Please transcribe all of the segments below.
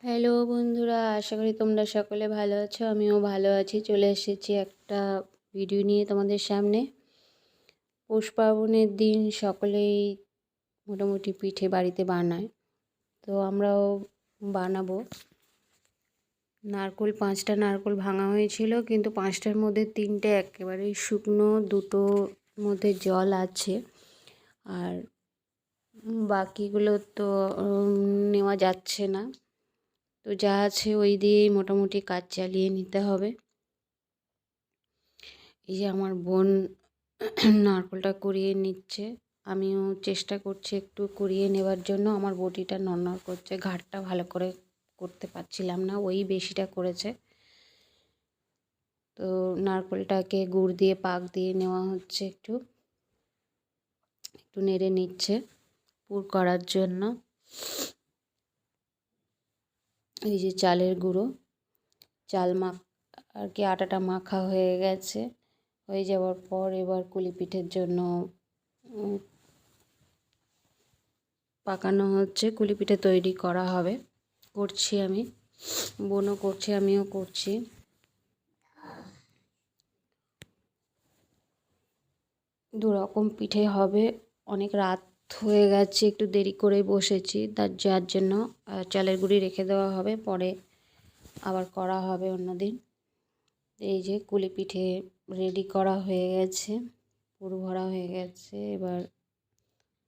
Hello বন্ধুরা, আশা করি তোমরা সকলে ভালো আছো। আমিও ভালো আছি। চলে এসেছি একটা ভিডিও নিয়ে তোমাদের সামনে। পৌষ পার্বণের দিন সকলেই মোটামুটি পিঠে বাড়িতে বানায়, তো আমরাও বানাবো। নারকেল 5টা নারকেল ভাঙা হয়েছিল, কিন্তু 5টার মধ্যে 3টে একেবারেই শুকনো, 2টোর মধ্যে জল আছে, আর বাকিগুলো তো নেওয়া যাচ্ছে না। তো যা আছে ওই দিয়েই মোটামুটি কাজ চালিয়ে নিতে হবে। এই যে আমার বোন নারকেলটা কুড়িয়ে নিচ্ছে, আমিও চেষ্টা করছি একটু কুড়িয়ে নেবার জন্য। আমার বটিটা নড়নড় করছে, ঘাটটা ভালো করে করতে পারছিলাম না, ওই বেশিটা করেছে। তো নারকেলটাকে গুড় দিয়ে পাক দিয়ে নেওয়া হচ্ছে, একটু একটু নেড়ে নিচ্ছে পুর করার জন্য। এই যে চালের গুঁড়ো, চাল আর কি আটাটা মাখা হয়ে গেছে। হয়ে যাওয়ার পর এবার কুলি পিঠের জন্য পাকানো হচ্ছে, কুলি পিঠে তৈরি করা হবে। করছি আমি, বোনও করছে, আমিও করছি। দুরকম পিঠে হবে। অনেক রাত হয়ে গেছে, একটু দেরি করে বসেছি, যার জন্য চালের গুঁড়ি রেখে দেওয়া হবে, পরে আবার করা হবে অন্যদিন। এই যে কুলি পিঠে রেডি করা হয়ে গেছে, পুর ভরা হয়ে গেছে। এবার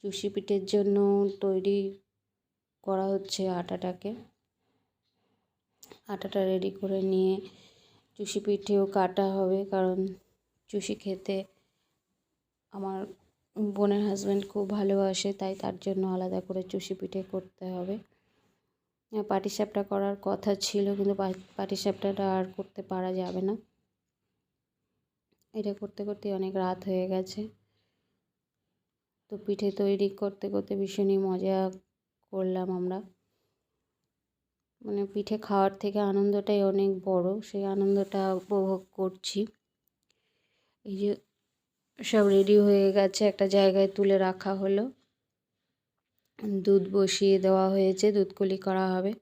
চুষি পিঠের জন্য তৈরি করা হচ্ছে আটাটা রেডি করে নিয়ে চুষি পিঠেও কাটা হবে, কারণ চুষি খেতে আমার বোনের হাজব্যান্ড খুব ভালোবাসে, তাই তার জন্য আলাদা করে চুষি পিঠে করতে হবে। পাটিসাপটা করার কথা ছিল, কিন্তু পাটিসাপটাটা আর করতে পারা যাবে না। এটা করতে করতে অনেক রাত হয়ে গেছে। তো পিঠে তৈরি করতে করতে ভীষণই মজা করলাম আমরা। মানে পিঠে খাওয়ার থেকে আনন্দটাই অনেক বড়, সেই আনন্দটা উপভোগ করছি। এই যে সব রেডি হয়ে গেছে, একটা জায়গায় তুলে রাখা হলো, দুধ বসিয়ে দেওয়া হয়েছে, দুধ কুলি করা হবে।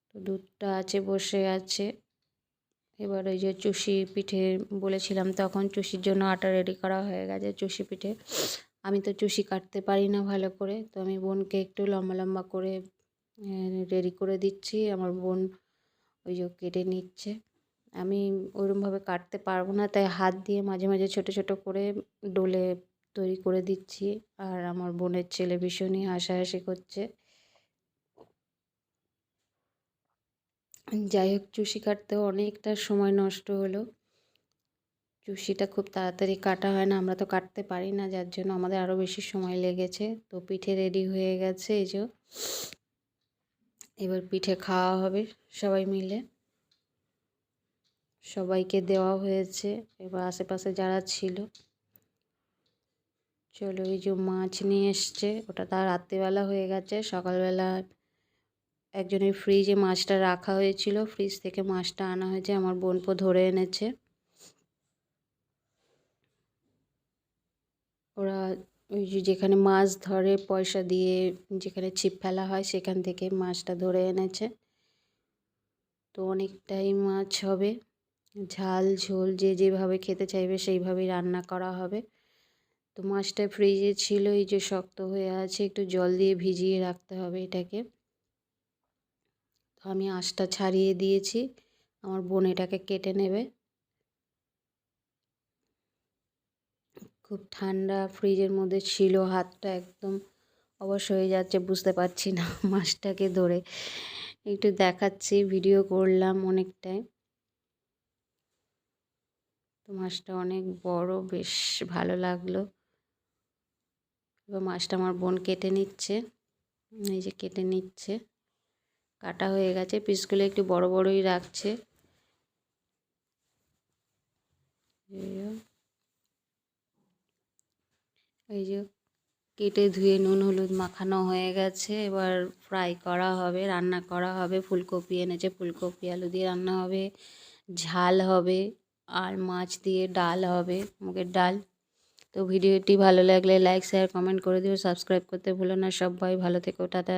তো দুধটা আছে, বসে আছে। এবার ওই যে চুষি পিঠে বলেছিলাম, তখন চুষির জন্য আটা রেডি করা হয়ে গেছে। চুষি পিঠে আমি তো চুষি কাটতে পারি না ভালো করে, তো আমি বোনকে একটু লম্বা লম্বা করে রেডি করে দিচ্ছি। আমার বোন ওই যে কেটে নিচ্ছে। আমি ওরকমভাবে কাটতে পারবো না, তাই হাত দিয়ে মাঝে মাঝে ছোট ছোট করে ডোলে তৈরি করে দিচ্ছি। আর আমার বোনের ছেলে ভীষণই হাসাহাসি করছে। যাই হোক, চুষি কাটতেও অনেকটা সময় নষ্ট হলো। চুষিটা খুব তাড়াতাড়ি কাটা হয় না, আমরা তো কাটতে পারি না, যার জন্য আমাদের আরও বেশি সময় লেগেছে। তো পিঠে রেডি হয়ে গেছে, এই যে এবার পিঠে খাওয়া হবে সবাই মিলে। সবাইকে দেওয়া হয়েছে, এবার আশেপাশে যারা ছিল। চলো, এই যে মাছ নিয়ে এসছে, ওটা তার রাত্রিবেলা হয়ে গেছে। সকালবেলা একজনের ফ্রিজে মাছটা রাখা হয়েছিল, ফ্রিজ থেকে মাছটা আনা হয়েছে, আমার বোনপো ধরে এনেছে। ওরা ওই যে যেখানে মাছ ধরে পয়সা দিয়ে, যেখানে ছিপ ফেলা হয়, সেখান থেকে মাছটা ধরে এনেছে। তো অনেকটাই মাছ হবে, ঝাল ঝোল যে যেভাবে খেতে চাইবে সেইভাবেই রান্না করা হবে। তো মাছটা ফ্রিজে ছিল, এই যে শক্ত হয়ে আছে, একটু জল দিয়ে ভিজিয়ে রাখতে হবে এটাকে। তো আমি আঁশটা ছাড়িয়ে দিয়েছি, আমার বোন এটাকে কেটে নেবে। খুব ঠান্ডা ফ্রিজের মধ্যে ছিল, হাতটা একদম অবশ হয়ে যাচ্ছে, বুঝতে পারছি না মাছটাকে ধরে। একটু দেখাচ্ছি, ভিডিও করলাম অনেকটাই। তো মাছটা অনেক বড়, বেশ ভালো লাগলো। এবার মাছটা আমার বোন কেটে নিচ্ছে, এই যে কেটে নিচ্ছে, কাটা হয়ে গেছে। পিসগুলো একটু বড় বড়ই রাখছে। এই যে কেটে ধুয়ে নুন হলুদ মাখানো হয়ে গেছে। এবার ফ্রাই করা হবে, রান্না করা হবে। ফুলকপি এনেছে, ফুলকপি আলু দিয়ে রান্না হবে, ঝাল হবে, আর মাছ দিয়ে ডাল হবে, মুগের ডাল। তো ভিডিওটি ভালো লাগলে লাইক শেয়ার কমেন্ট করে দিও, সাবস্ক্রাইব করতে ভুলো না। সবাই ভালো থেকো, টাটা।